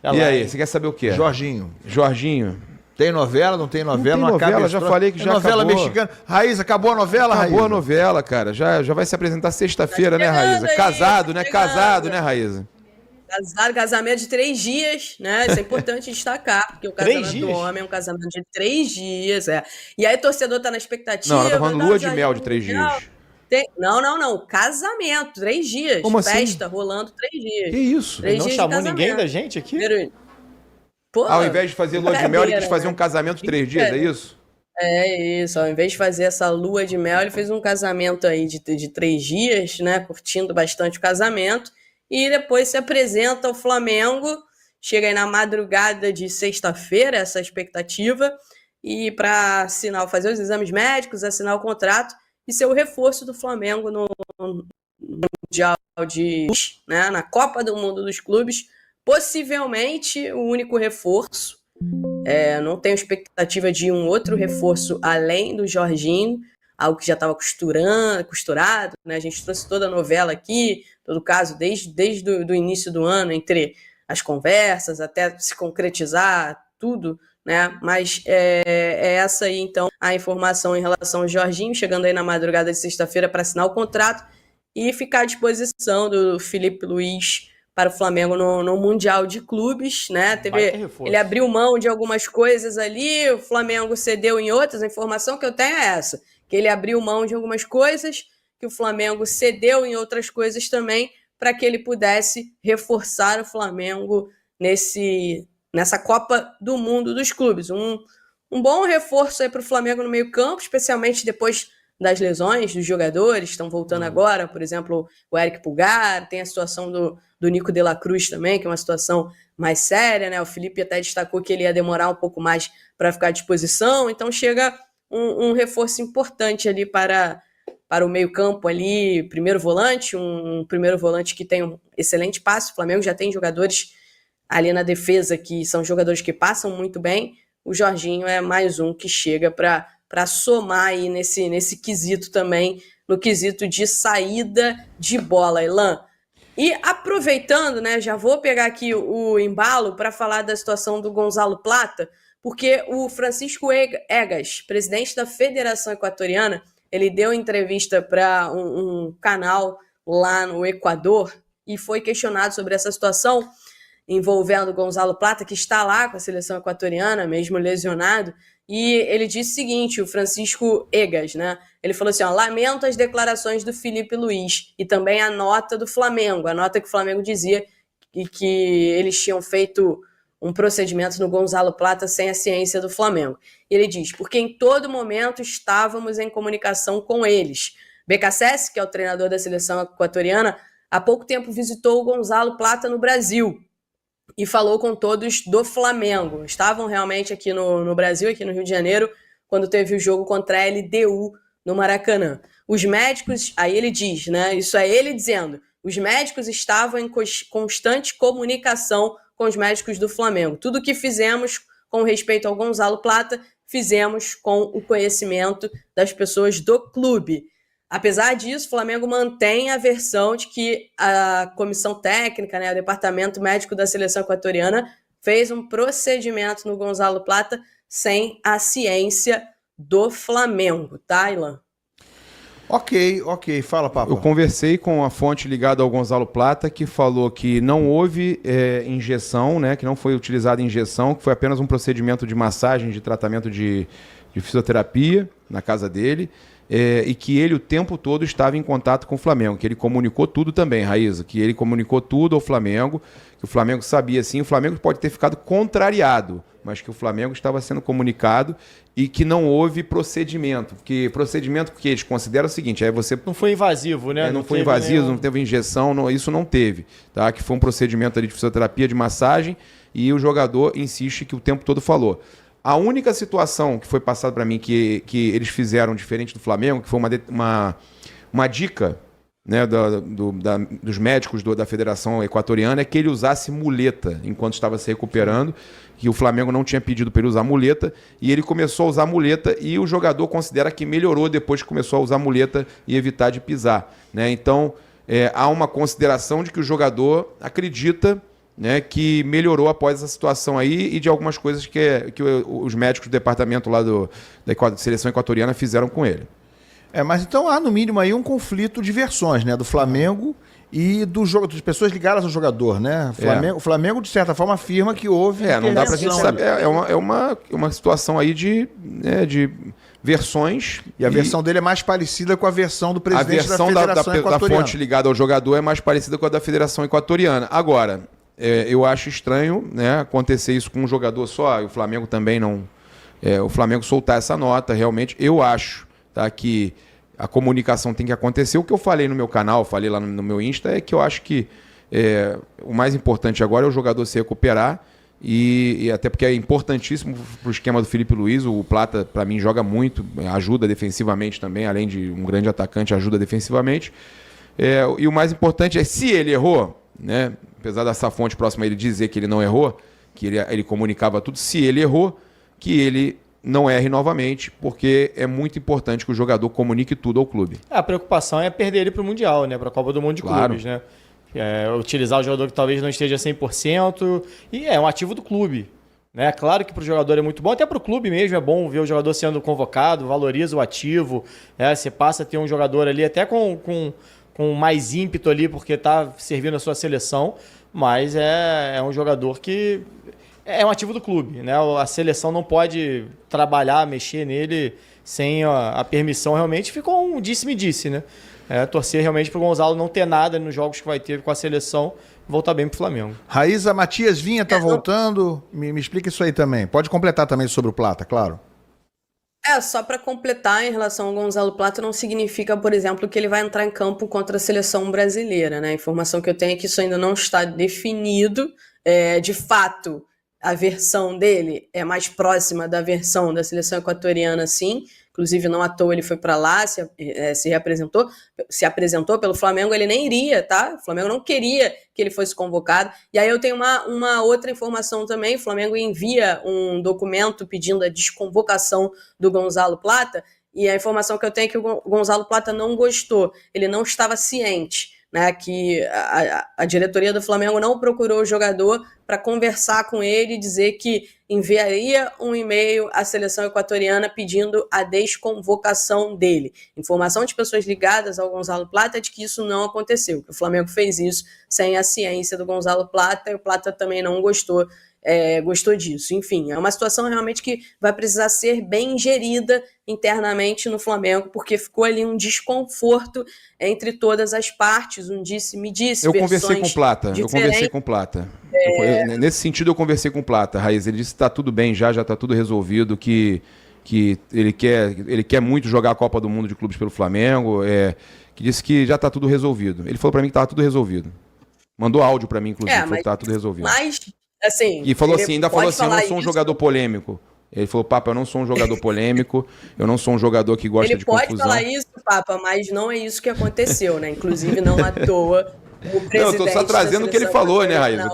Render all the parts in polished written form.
E aí, você quer saber o quê? Jorginho. Tem novela, não tem novela? Não tem novela, já falei que já novela acabou. Mexicana. Raíza, acabou a novela, Raíza? Acabou a novela, cara. Já vai se apresentar sexta-feira, né, Raíza? Casado, né? Casado, né, Raíza? Casamento de 3 dias, né? Isso é importante destacar, porque o casamento do homem é um casamento de 3 dias, E aí o torcedor tá na expectativa... Não, ela tá falando lua de mel de 3 dias. Não. Casamento, 3 dias. Como assim? Festa rolando 3 dias. Que isso? 3 não dias chamou ninguém da gente aqui? Pô, ao invés de fazer lua de mel, ele quis fazer um casamento de 3 dias, é isso? É isso, ao invés de fazer essa lua de mel, ele fez um casamento aí de 3 dias, né? Curtindo bastante o casamento. E depois se apresenta ao Flamengo, chega aí na madrugada de sexta-feira, essa expectativa, e para fazer os exames médicos, assinar o contrato e ser o reforço do Flamengo no Mundial né, na Copa do Mundo dos Clubes, possivelmente o único reforço. Não tenho expectativa de um outro reforço além do Jorginho, algo que já estava costurado, né? A gente trouxe toda a novela aqui, todo o caso, desde o início do ano, entre as conversas, até se concretizar tudo, né? Mas é essa aí, então, a informação em relação ao Jorginho, chegando aí na madrugada de sexta-feira para assinar o contrato e ficar à disposição do Felipe Luiz para o Flamengo no Mundial de Clubes, né? Ele abriu mão de algumas coisas ali, o Flamengo cedeu em outras, a informação que eu tenho é essa, que ele abriu mão de algumas coisas, que o Flamengo cedeu em outras coisas também, para que ele pudesse reforçar o Flamengo nessa Copa do Mundo dos Clubes. Um bom reforço aí para o Flamengo no meio-campo, especialmente depois das lesões dos jogadores, estão voltando agora, por exemplo, o Eric Pulgar, tem a situação do Nico de la Cruz também, que é uma situação mais séria, né? O Felipe até destacou que ele ia demorar um pouco mais para ficar à disposição, então chega um reforço importante ali para o meio-campo ali, primeiro volante, um primeiro volante que tem um excelente passe. O Flamengo já tem jogadores ali na defesa que são jogadores que passam muito bem. O Jorginho é mais um que chega para somar aí nesse quesito também, no quesito de saída de bola, Elan. E aproveitando, né, já vou pegar aqui o embalo para falar da situação do Gonzalo Plata, porque o Francisco Egas, presidente da Federação Equatoriana, ele deu entrevista para um canal lá no Equador e foi questionado sobre essa situação envolvendo o Gonzalo Plata, que está lá com a seleção equatoriana, mesmo lesionado, e ele disse o seguinte, o Francisco Egas, né? Ele falou assim, lamento as declarações do Felipe Luiz e também a nota do Flamengo, a nota que o Flamengo dizia que eles tinham feito um procedimento no Gonzalo Plata sem a ciência do Flamengo. E ele diz, porque em todo momento estávamos em comunicação com eles. BKSS, que é o treinador da seleção equatoriana, há pouco tempo visitou o Gonzalo Plata no Brasil e falou com todos do Flamengo. Estavam realmente aqui no Brasil, aqui no Rio de Janeiro, quando teve o jogo contra a LDU no Maracanã. Os médicos, aí ele diz, né? Isso é ele dizendo, os médicos estavam em constante comunicação com os médicos do Flamengo. Tudo o que fizemos com respeito ao Gonzalo Plata, fizemos com o conhecimento das pessoas do clube. Apesar disso, o Flamengo mantém a versão de que a comissão técnica, né, o departamento médico da seleção equatoriana, fez um procedimento no Gonzalo Plata sem a ciência do Flamengo, tá, Ilan? Ok, fala, Papa. Eu conversei com a fonte ligada ao Gonzalo Plata, que falou que não houve injeção, né, que não foi utilizada injeção, que foi apenas um procedimento de massagem, de tratamento de fisioterapia na casa dele, e que ele o tempo todo estava em contato com o Flamengo, que ele comunicou tudo também, Raíza, que ele comunicou tudo ao Flamengo, que o Flamengo sabia sim, o Flamengo pode ter ficado contrariado, mas que o Flamengo estava sendo comunicado e que não houve procedimento, porque eles consideram o seguinte, aí você... Não foi invasivo, né? Não foi invasivo, não teve injeção, isso não teve, tá? Que foi um procedimento ali de fisioterapia, de massagem, e o jogador insiste que o tempo todo falou. A única situação que foi passada para mim que eles fizeram diferente do Flamengo, que foi uma dica, né, dos médicos da Federação Equatoriana, é que ele usasse muleta enquanto estava se recuperando, que o Flamengo não tinha pedido para ele usar muleta, e ele começou a usar muleta e o jogador considera que melhorou depois que começou a usar muleta e evitar de pisar, né? Então, há uma consideração de que o jogador acredita né, que melhorou após essa situação aí e de algumas coisas que os médicos do departamento lá da seleção equatoriana fizeram com ele. Mas então há no mínimo aí um conflito de versões, né? Do Flamengo e das pessoas ligadas ao jogador, né? O Flamengo, de certa forma, afirma que houve... Não dá pra gente saber. É uma situação aí de versões. E a versão dele é mais parecida com a versão do presidente da Federação Equatoriana. Da fonte ligada ao jogador é mais parecida com a da Federação Equatoriana. Agora, eu acho estranho, né, acontecer isso com um jogador só, e o Flamengo também não... o Flamengo soltar essa nota, realmente, eu acho, tá, que a comunicação tem que acontecer. O que eu falei no meu canal, falei lá no meu Insta, é que eu acho que o mais importante agora é o jogador se recuperar, e até porque é importantíssimo para o esquema do Felipe Luiz. O Plata, para mim, joga muito, ajuda defensivamente também, além de um grande atacante, ajuda defensivamente. E o mais importante é, se ele errou, né, apesar dessa fonte próxima a ele dizer que ele não errou, que ele comunicava tudo, se ele errou, que ele não erre novamente, porque é muito importante que o jogador comunique tudo ao clube. A preocupação é perder ele para o Mundial, né, para a Copa do Mundo de Clubes, né? Utilizar o jogador que talvez não esteja 100%, e é um ativo do clube, né? Claro que para o jogador é muito bom, até para o clube mesmo é bom ver o jogador sendo convocado, valoriza o ativo, você passa a ter um jogador ali até com mais ímpeto ali, porque está servindo a sua seleção, mas é um jogador que é um ativo do clube, né? A seleção não pode trabalhar, mexer nele sem a permissão. Realmente ficou um disse-me-disse, né? Torcer realmente para o Gonzalo não ter nada nos jogos que vai ter com a seleção e voltar bem para o Flamengo. Raíza, Matias Vinha tá voltando. Me explica isso aí também. Pode completar também sobre o Plata, claro. Só para completar, em relação ao Gonzalo Plata, não significa, por exemplo, que ele vai entrar em campo contra a seleção brasileira, né? A informação que eu tenho é que isso ainda não está definido. De fato, a versão dele é mais próxima da versão da seleção equatoriana, sim. Inclusive, não à toa ele foi para lá, se apresentou pelo Flamengo, ele nem iria, tá? O Flamengo não queria que ele fosse convocado. E aí eu tenho uma outra informação também, o Flamengo envia um documento pedindo a desconvocação do Gonzalo Plata, e a informação que eu tenho é que o Gonzalo Plata não gostou, ele não estava ciente, né, que a diretoria do Flamengo não procurou o jogador para conversar com ele e dizer que enviaria um e-mail à seleção equatoriana pedindo a desconvocação dele. Informação de pessoas ligadas ao Gonzalo Plata é de que isso não aconteceu, que o Flamengo fez isso sem a ciência do Gonzalo Plata, e o Plata também não gostou disso. Enfim, é uma situação realmente que vai precisar ser bem gerida internamente no Flamengo, porque ficou ali um desconforto entre todas as partes, um disse-me-disse. Eu conversei com o Plata. Nesse sentido, eu conversei com o Plata, Raiz. Ele disse que está tudo bem já está tudo resolvido, que ele quer muito jogar a Copa do Mundo de Clubes pelo Flamengo, que disse que já está tudo resolvido. Ele falou para mim que estava tudo resolvido. Mandou áudio para mim, inclusive, falou que estava tudo resolvido. Assim, e falou assim, ainda falou assim, eu não sou um jogador polêmico. Ele falou, Papa, eu não sou um jogador polêmico, eu não sou um jogador que gosta de confusão. Ele pode falar isso, Papa, mas não é isso que aconteceu, né? Inclusive, não à toa, o presidente... Não, eu tô só trazendo o que ele falou, né, Raíssa? Eu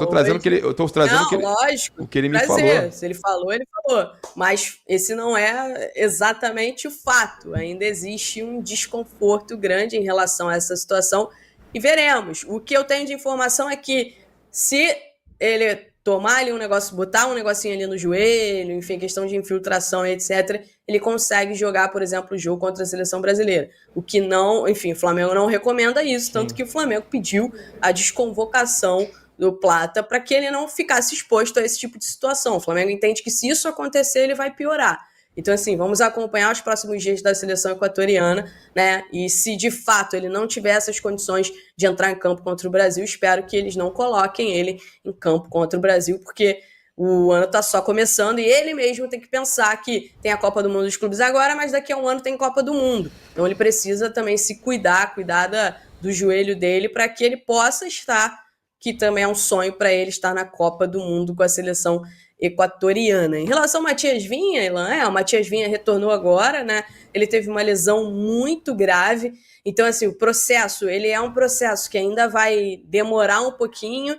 tô trazendo lógico, o que ele me falou. Se ele falou, ele falou. Mas esse não é exatamente o fato. Ainda existe um desconforto grande em relação a essa situação. E veremos. O que eu tenho de informação é que se ele tomar ali um negócio, botar um negocinho ali no joelho, enfim, questão de infiltração e etc., ele consegue jogar, por exemplo, o jogo contra a seleção brasileira. O que não, enfim, o Flamengo não recomenda isso, tanto que o Flamengo pediu a desconvocação do Plata para que ele não ficasse exposto a esse tipo de situação. O Flamengo entende que se isso acontecer, ele vai piorar. Então, assim, vamos acompanhar os próximos dias da seleção equatoriana, né? E se de fato ele não tiver essas condições de entrar em campo contra o Brasil, espero que eles não coloquem ele em campo contra o Brasil, porque o ano está só começando e ele mesmo tem que pensar que tem a Copa do Mundo dos Clubes agora, mas daqui a um ano tem Copa do Mundo. Então ele precisa também se cuidar do joelho dele para que ele possa estar, que também é um sonho para ele estar na Copa do Mundo com a seleção equatoriana. Em relação ao Matias Vinha, Ilan, o Matias Vinha retornou agora, né? Ele teve uma lesão muito grave. Então, assim, o processo, ele é um processo que ainda vai demorar um pouquinho.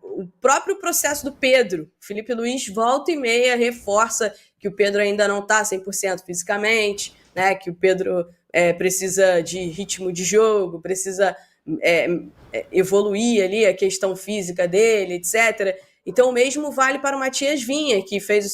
O próprio processo do Pedro, Felipe Luiz volta e meia reforça que o Pedro ainda não está 100% fisicamente, né? Que o Pedro precisa de ritmo de jogo, precisa evoluir ali a questão física dele, etc. Então o mesmo vale para o Matias Vinha, que fez os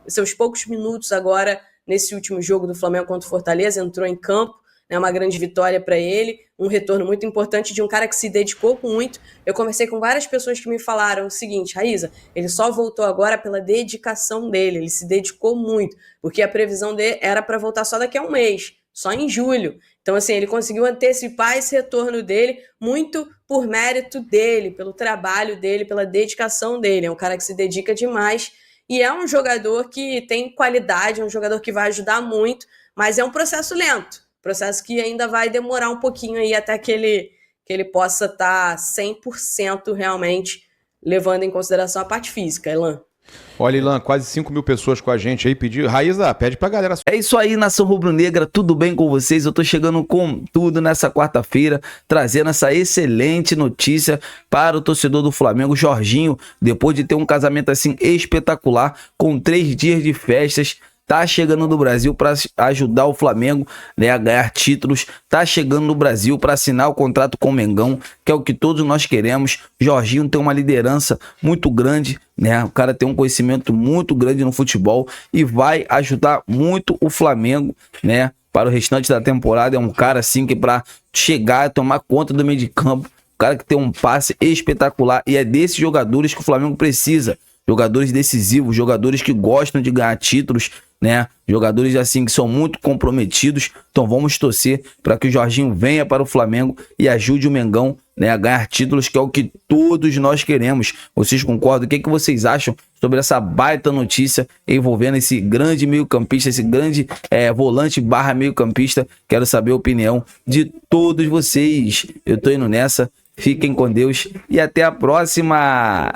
seus poucos minutos agora nesse último jogo do Flamengo contra o Fortaleza, entrou em campo, né, uma grande vitória para ele, um retorno muito importante de um cara que se dedicou muito. Eu conversei com várias pessoas que me falaram o seguinte: Raíza, ele só voltou agora pela dedicação dele, ele se dedicou muito, porque a previsão dele era para voltar só daqui a um mês, só em julho. Então, assim, ele conseguiu antecipar esse retorno dele muito por mérito dele, pelo trabalho dele, pela dedicação dele. É um cara que se dedica demais e é um jogador que tem qualidade, é um jogador que vai ajudar muito, mas é um processo lento. Processo que ainda vai demorar um pouquinho aí até que ele possa estar 100% realmente levando em consideração a parte física, Elan. Olha, Ilan, quase 5 mil pessoas com a gente aí. Raíza, pede pra galera. É isso aí, nação rubro-negra, tudo bem com vocês? Eu tô chegando com tudo nessa quarta-feira, trazendo essa excelente notícia para o torcedor do Flamengo. Jorginho, depois de ter um casamento assim espetacular, com 3 dias de festas, tá chegando no Brasil para ajudar o Flamengo, né, a ganhar títulos. Tá chegando no Brasil para assinar o contrato com o Mengão, que é o que todos nós queremos. Jorginho tem uma liderança muito grande, né? O cara tem um conhecimento muito grande no futebol e vai ajudar muito o Flamengo, né, para o restante da temporada. É um cara assim que para chegar e tomar conta do meio de campo, um cara que tem um passe espetacular, e é desses jogadores que o Flamengo precisa. Jogadores decisivos, jogadores que gostam de ganhar títulos, né? Jogadores assim que são muito comprometidos. Então vamos torcer para que o Jorginho venha para o Flamengo e ajude o Mengão, né, a ganhar títulos, que é o que todos nós queremos. Vocês concordam? O que vocês acham sobre essa baita notícia envolvendo esse grande meio-campista, esse grande volante / meio-campista? Quero saber a opinião de todos vocês. Eu tô indo nessa. Fiquem com Deus e até a próxima!